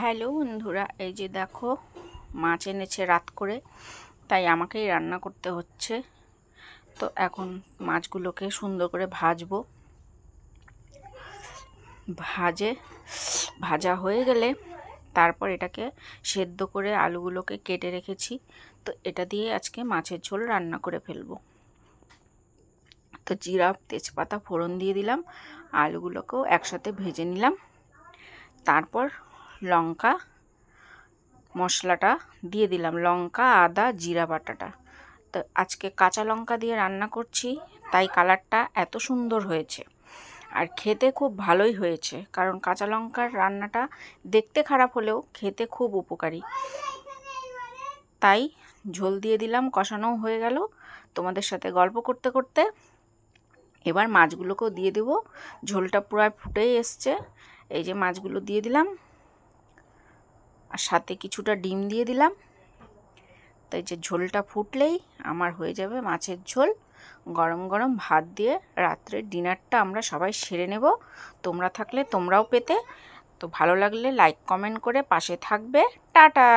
Hello বন্ধুরা, এই যে দেখো মাছ এনেছে রাত করে, তাই আমাকেই রান্না করতে হচ্ছে। তো এখন মাছগুলোকে সুন্দর করে ভাজবো। ভাজা হয়ে গেলে তারপর এটাকে সেদ্ধ করে আলুগুলোকে কেটে রেখেছি। তো এটা দিয়ে আজকে মাছের ঝোল রান্না করে ফেলবো। তো জিরা তেজপাতা ফোড়ন দিয়ে দিলাম, আলুগুলোকেও একসাথে ভেজে নিলাম। তারপর লঙ্কা মশলাটা দিয়ে দিলাম, লঙ্কা আদা জিরা বাটাটা। তো আজকে কাঁচা লঙ্কা দিয়ে রান্না করছি, তাই কালারটা এত সুন্দর হয়েছে। আর খেতে খুব ভালোই হয়েছে, কারণ কাঁচা লঙ্কার রান্নাটা দেখতে খারাপ হলেও খেতে খুব উপকারী। তাই ঝোল দিয়ে দিলাম, কষানোও হয়ে গেল তোমাদের সাথে গল্প করতে করতে। এবার মাছগুলোকেও দিয়ে দেবো। ঝোলটা প্রায় ফুটেই এসছে। এই যে মাছগুলো দিয়ে দিলাম, আর সাথে কিছুটা ডিম দিয়ে দিলাম। তাই যে ঝোলটা ফুটলেই আমার হয়ে যাবে মাছের ঝোল। গরম গরম ভাত দিয়ে রাত্রের ডিনারটা আমরা সবাই সেরে নেব। তোমরা থাকলে তোমরাও পেতে। তো ভালো লাগলে লাইক কমেন্ট করে পাশে থাকবে। টাটা।